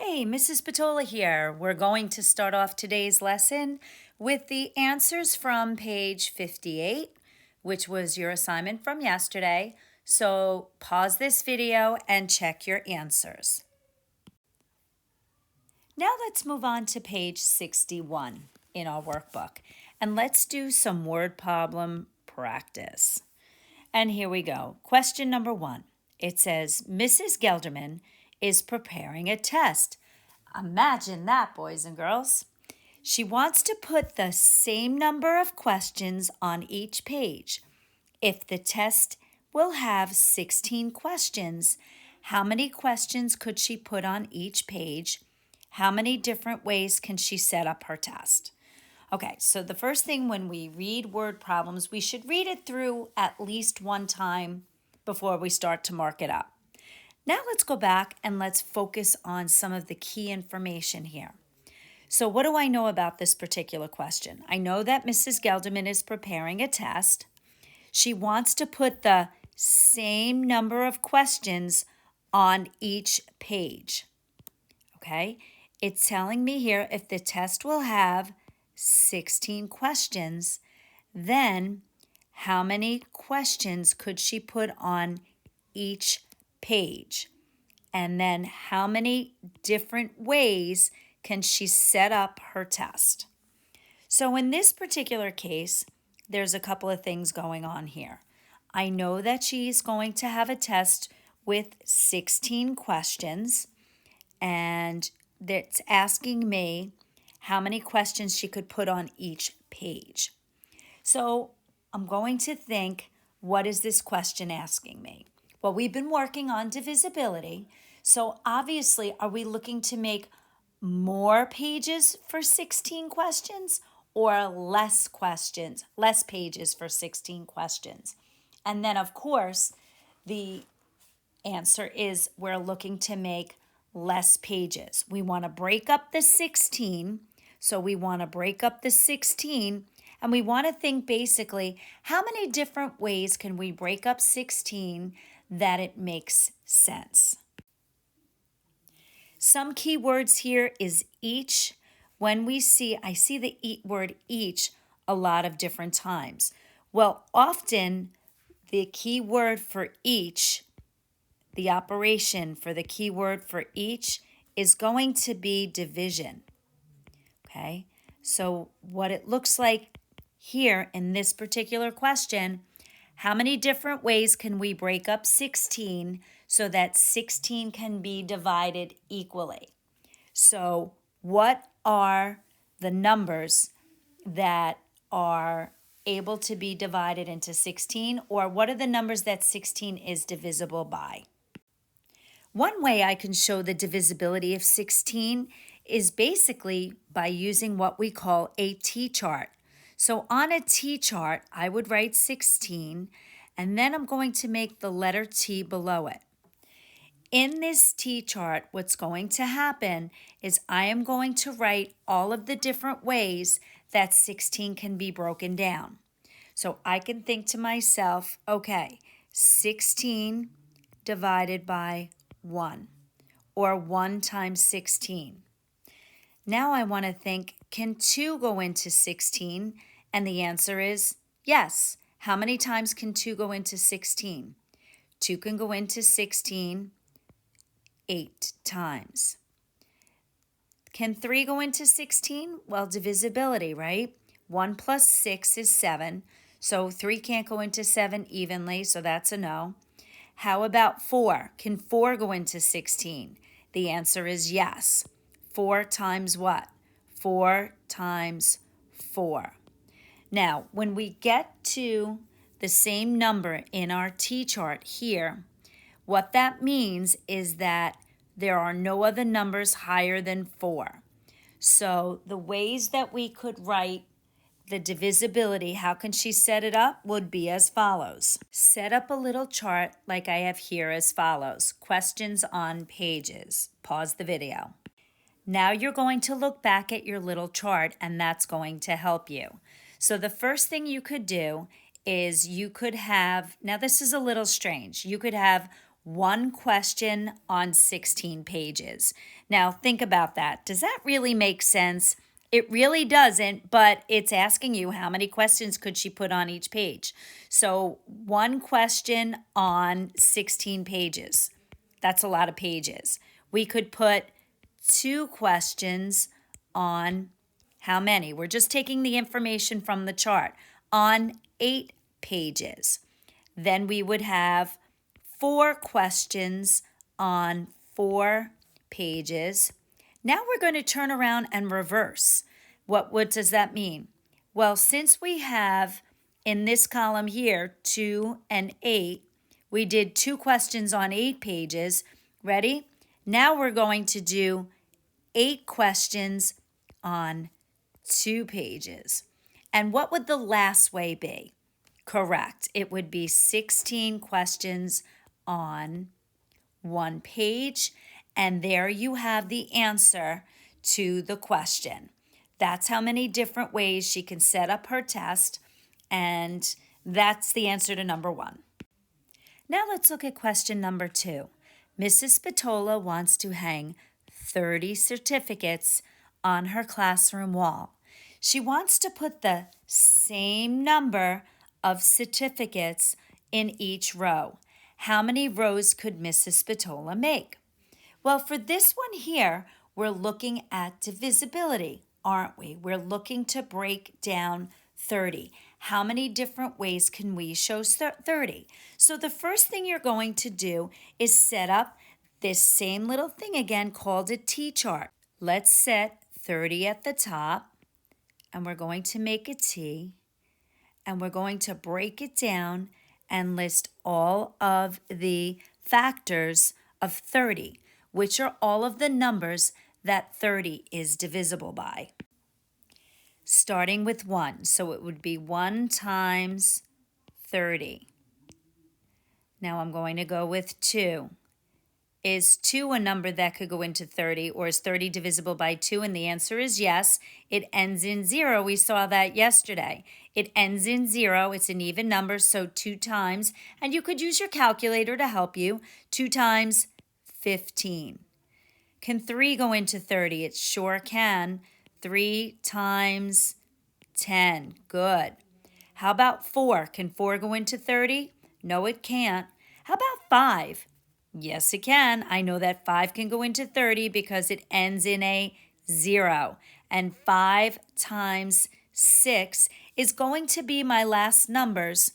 Hey, Mrs. Patola here. We're going to start off today's lesson with the answers from page 58, which was your assignment from yesterday. So pause this video and check your answers. Now let's move on to page 61 in our workbook, and let's do some word problem practice. And here we go. Question number 1. It says, Mrs. Gelderman is preparing a test. Imagine that, boys and girls. She wants to put the same number of questions on each page. If the test will have 16 questions, how many questions could she put on each page? How many different ways can she set up her test? Okay, so the first thing when we read word problems, we should read it through at least one time before we start to mark it up. Now let's go back and let's focus on some of the key information here. So what do I know about this particular question? I know that Mrs. Gelderman is preparing a test. She wants to put the same number of questions on each page. Okay, it's telling me here if the test will have 16 questions, then how many questions could she put on each page? And then how many different ways can she set up her test? So in this particular case, there's a couple of things going on here. I know that she's going to have a test with 16 questions, and that's asking me how many questions she could put on each page. So I'm going to think, what is this question asking me? Well, we've been working on divisibility, so obviously, are we looking to make more pages for 16 questions or less pages for 16 questions? And then, of course, the answer is we're looking to make less pages. We want to break up the 16, so we want to break up the 16, and we want to think basically, how many different ways can we break up 16 that it makes sense? Some key words here is each. When I see the word each a lot of different times. Well, often the key word for each, the operation for the key word for each is going to be division. Okay, so what it looks like here in this particular question, how many different ways can we break up 16 so that 16 can be divided equally? So what are the numbers that are able to be divided into 16, or what are the numbers that 16 is divisible by? One way I can show the divisibility of 16 is basically by using what we call a T-chart. So on a T-chart, I would write 16, and then I'm going to make the letter T below it. In this T-chart, what's going to happen is I am going to write all of the different ways that 16 can be broken down. So I can think to myself, okay, 16 divided by 1, or 1 times 16. Now I want to think, can 2 go into 16? And the answer is yes. How many times can 2 go into 16? 2 can go into 16 8 times. Can 3 go into 16? Well, divisibility, right? 1 plus 6 is 7. So 3 can't go into 7 evenly, so that's a no. How about 4? Can 4 go into 16? The answer is yes. 4 times what? 4 times 4. Now, when we get to the same number in our T-chart here, what that means is that there are no other numbers higher than 4. So the ways that we could write the divisibility, how can she set it up, would be as follows. Set up a little chart like I have here as follows. Questions on pages. Pause the video. Now you're going to look back at your little chart, and that's going to help you. So the first thing you could do is you could have, now this is a little strange, you could have one question on 16 pages. Now, think about that. Does that really make sense? It really doesn't, but it's asking you how many questions could she put on each page. So, one question on 16 pages. That's a lot of pages. We could put two questions on how many? We're just taking the information from the chart on 8 pages. Then we would have 4 questions on 4 pages. Now we're going to turn around and reverse. What does that mean? Well, since we have in this column here 2 and 8, we did 2 questions on 8 pages. Ready? Now we're going to do 8 questions on 2 pages. And what would the last way be? Correct. It would be 16 questions on 1 page. And there you have the answer to the question. That's how many different ways she can set up her test. And that's the answer to number 1. Now let's look at question number 2. Mrs. Spatola wants to hang 30 certificates on her classroom wall. She wants to put the same number of certificates in each row. How many rows could Mrs. Spatola make? Well, for this one here, we're looking at divisibility, aren't we? We're looking to break down 30. How many different ways can we show 30? So the first thing you're going to do is set up this same little thing again called a T-chart. Let's set 30 at the top, and we're going to make a T, and we're going to break it down and list all of the factors of 30, which are all of the numbers that 30 is divisible by. Starting with 1, so it would be 1 times 30. Now I'm going to go with 2. Is 2 a number that could go into 30, or is 30 divisible by 2? And the answer is yes. It ends in 0. We saw that yesterday. It ends in 0. It's an even number, so 2 times. And you could use your calculator to help you. 2 times 15. Can 3 go into 30? It sure can. 3 times 10. Good. How about 4? Can 4 go into 30? No, it can't. How about 5? Yes, it can. I know that 5 can go into 30 because it ends in a 0. And 5 times 6 is going to be my last numbers.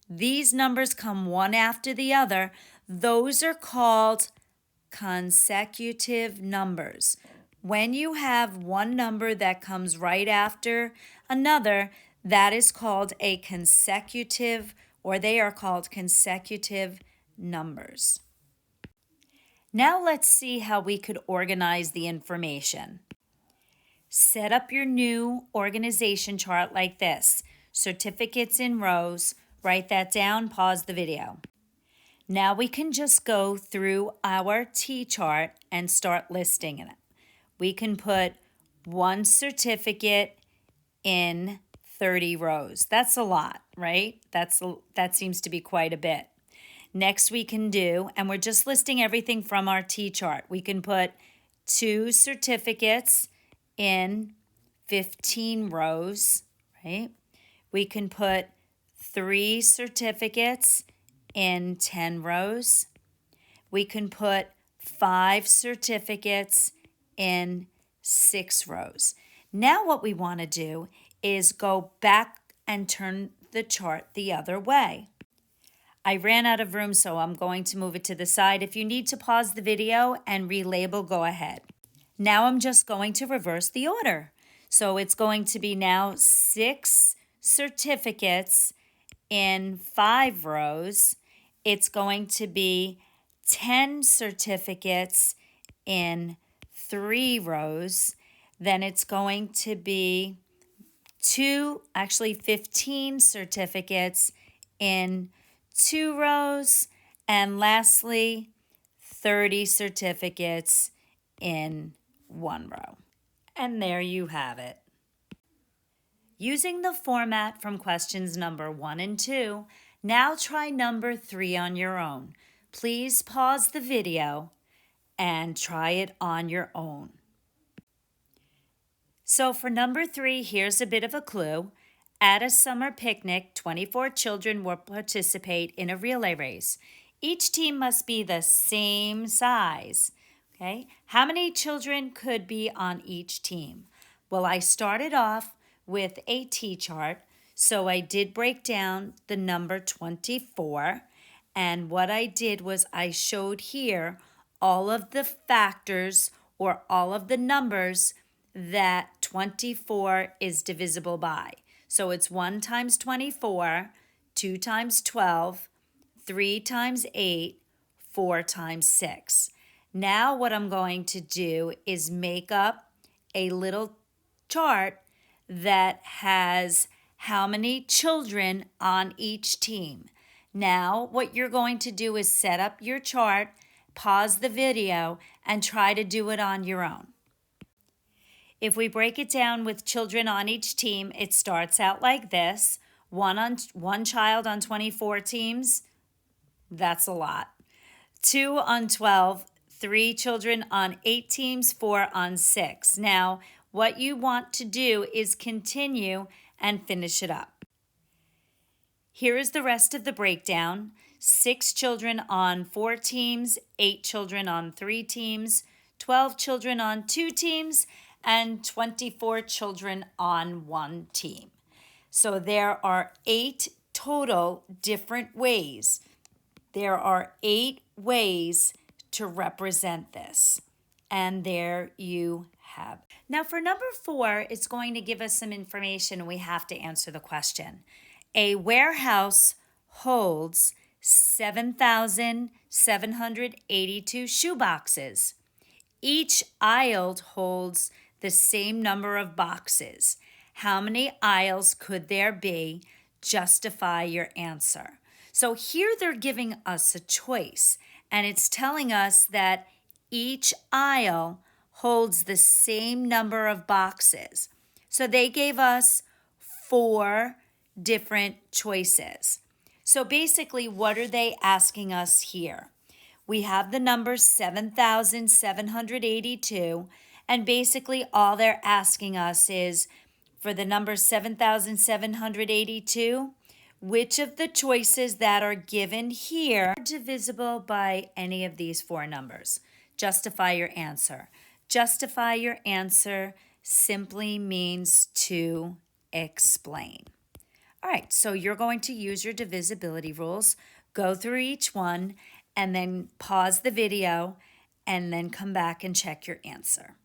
These numbers come one after the other. Those are called consecutive numbers. When you have one number that comes right after another, that is called a consecutive, or they are called consecutive numbers. Now let's see how we could organize the information. Set up your new organization chart like this. Certificates in rows. Write that down, pause the video. Now we can just go through our T-chart and start listing it. We can put 1 certificate in 30 rows. That's a lot, right? That seems to be quite a bit. Next we can do, and we're just listing everything from our T-chart. We can put 2 certificates in 15 rows, right? We can put 3 certificates in 10 rows. We can put 5 certificates in 6 rows. Now what we want to do is go back and turn the chart the other way. I ran out of room, so I'm going to move it to the side. If you need to pause the video and relabel, go ahead. Now I'm just going to reverse the order. So it's going to be now 6 certificates in 5 rows. It's going to be 10 certificates in 3 rows. Then it's going to be 15 certificates in 2 rows, and lastly, 30 certificates in 1 row. And there you have it. Using the format from questions number 1 and 2, now try number 3 on your own. please pause the video and try it on your own. So for number 3, here's a bit of a clue. At a summer picnic, 24 children will participate in a relay race. Each team must be the same size. Okay, how many children could be on each team? Well, I started off with a T-chart, so I did break down the number 24, and what I did was I showed here all of the factors or all of the numbers that 24 is divisible by. So it's 1 times 24, 2 times 12, 3 times 8, 4 times 6. Now what I'm going to do is make up a little chart that has how many children on each team. Now what you're going to do is set up your chart, pause the video, and try to do it on your own. If we break it down with children on each team, it starts out like this. One child on 24 teams, that's a lot. 2 on 12, 3 children on 8 teams, 4 on 6. Now, what you want to do is continue and finish it up. Here is the rest of the breakdown. 6 children on 4 teams, 8 children on 3 teams, 12 children on 2 teams, and 24 children on 1 team. So there are 8 total different ways. There are 8 ways to represent this. And there you have. Now for number 4, it's going to give us some information and we have to answer the question. A warehouse holds 7,782 shoeboxes. Each aisle holds the same number of boxes. How many aisles could there be? Justify your answer. So here they're giving us a choice, and it's telling us that each aisle holds the same number of boxes. So they gave us 4 different choices. So basically, what are they asking us here? We have the number 7,782, and basically all they're asking us is, for the number 7,782, which of the choices that are given here are divisible by any of these 4 numbers? Justify your answer. Justify your answer simply means to explain. All right, so you're going to use your divisibility rules, go through each one, and then pause the video, and then come back and check your answer.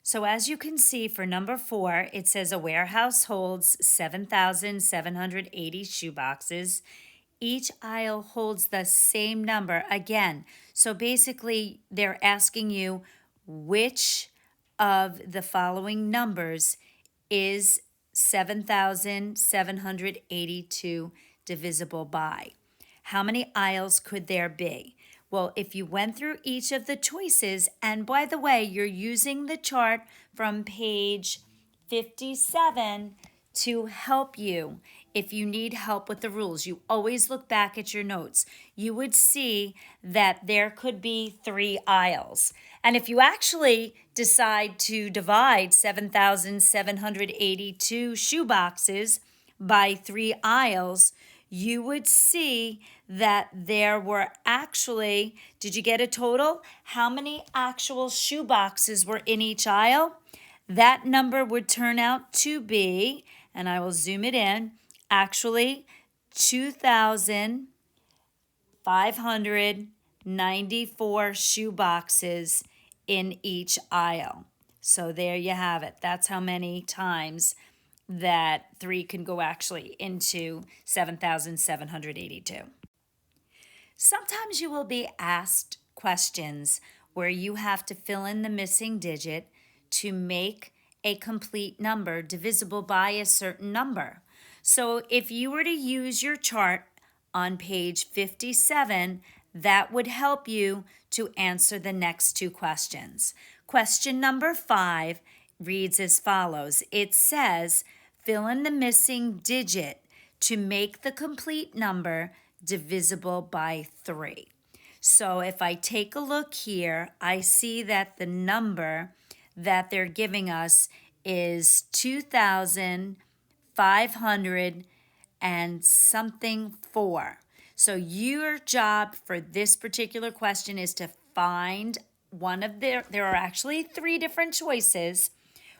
So as you can see for number 4, it says a warehouse holds 7,780 shoeboxes. Each aisle holds the same number again. So basically they're asking you which of the following numbers is 7,782 divisible by. How many aisles could there be? Well, if you went through each of the choices, and by the way, you're using the chart from page 57 to help you. If you need help with the rules, you always look back at your notes. You would see that there could be 3 aisles. And if you actually decide to divide 7,782 shoeboxes by 3 aisles, you would see that there were actually, did you get a total? How many actual shoeboxes were in each aisle? That number would turn out to be, and I will zoom it in, actually 2,594 shoeboxes in each aisle. So there you have it. That's how many times that 3 can go actually into 7,782. Sometimes you will be asked questions where you have to fill in the missing digit to make a complete number divisible by a certain number. So if you were to use your chart on page 57, that would help you to answer the next 2 questions. Question number 5 reads as follows. It says, fill in the missing digit to make the complete number divisible by 3. So if I take a look here, I see that the number that they're giving us is 2,500 and something 4. So your job for this particular question is to find one of there are actually 3 different choices.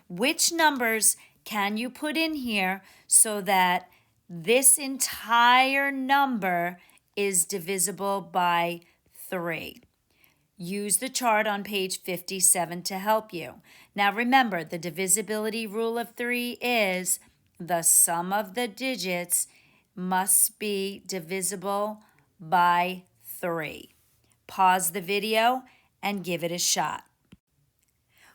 Which numbers can you put in here so that this entire number is divisible by 3? Use the chart on page 57 to help you. Now remember, the divisibility rule of 3 is the sum of the digits must be divisible by 3. Pause the video and give it a shot.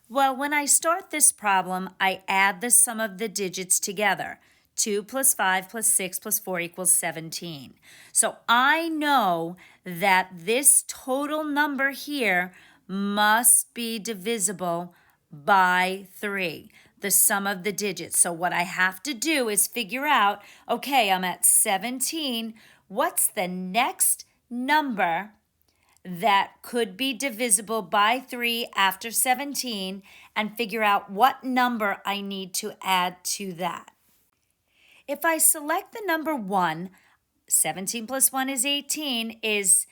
Well, when I start this problem, I add the sum of the digits together. 2 plus 5 plus 6 plus 4 equals 17. So I know that this total number here must be divisible by 3, the sum of the digits. So what I have to do is figure out, okay, I'm at 17. What's the next number that could be divisible by 3 after 17, and figure out what number I need to add to that? If I select the number 1, 17 plus 1 is 18. Is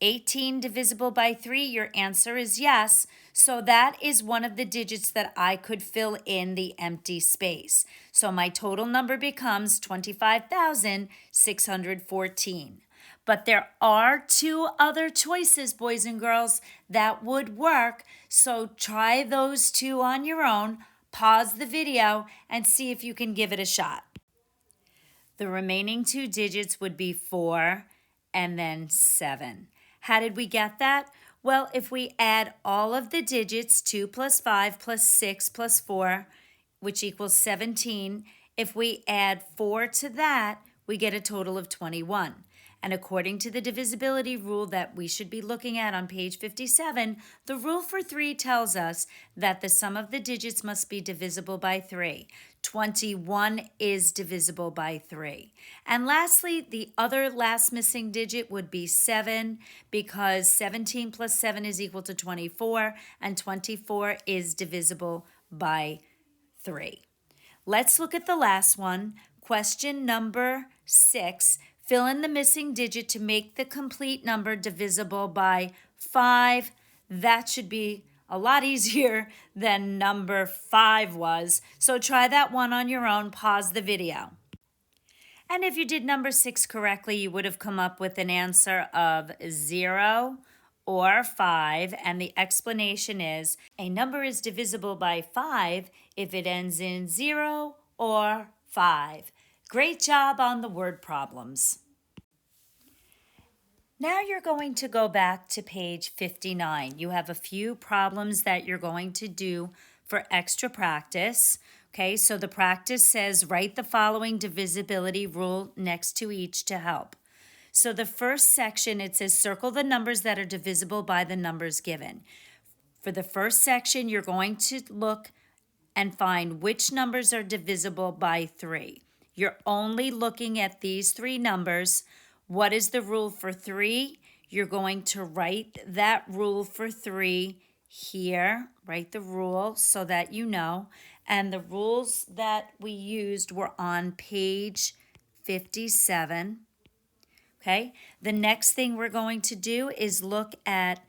18 divisible by 3? Your answer is yes. So that is one of the digits that I could fill in the empty space. So my total number becomes 25,614. But there are 2 other choices, boys and girls, that would work. So try those 2 on your own. Pause the video and see if you can give it a shot. The remaining 2 digits would be 4 and then 7. How did we get that? Well, if we add all of the digits, 2 plus 5 plus 6 plus 4, which equals 17, if we add 4 to that, we get a total of 21. And according to the divisibility rule that we should be looking at on page 57, the rule for 3 tells us that the sum of the digits must be divisible by 3. 21 is divisible by 3. And lastly, the other last missing digit would be 7, because 17 plus 7 is equal to 24, and 24 is divisible by 3. Let's look at the last one. Question number 6. Fill in the missing digit to make the complete number divisible by 5. That should be a lot easier than number 5 was. So try that one on your own. Pause the video. And if you did number 6 correctly, you would have come up with an answer of 0 or 5. And the explanation is a number is divisible by 5 if it ends in 0 or 5. Great job on the word problems. Now you're going to go back to page 59. You have a few problems that you're going to do for extra practice. Okay, so the practice says write the following divisibility rule next to each to help. So the first section, it says circle the numbers that are divisible by the numbers given. For the first section, you're going to look and find which numbers are divisible by 3. You're only looking at these 3 numbers. What is the rule for 3? You're going to write that rule for 3 here. Write the rule so that you know. And the rules that we used were on page 57. Okay? The next thing we're going to do is look at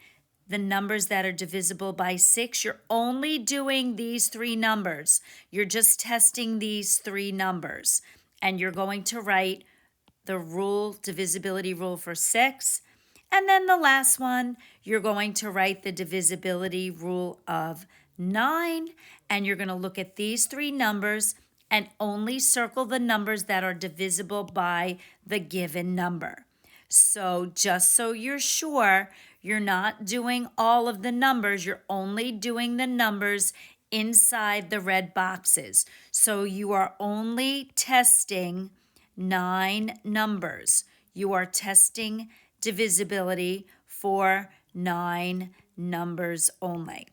the numbers that are divisible by 6. You're only doing these 3 numbers. You're just testing these 3 numbers. And you're going to write the rule, divisibility rule for 6. And then the last one, you're going to write the divisibility rule of 9. And you're going to look at these 3 numbers and only circle the numbers that are divisible by the given number. So just so you're sure, you're not doing all of the numbers. You're only doing the numbers inside the red boxes. So you are only testing 9 numbers. You are testing divisibility for 9 numbers only.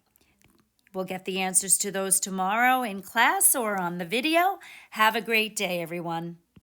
We'll get the answers to those tomorrow in class or on the video. Have a great day, everyone.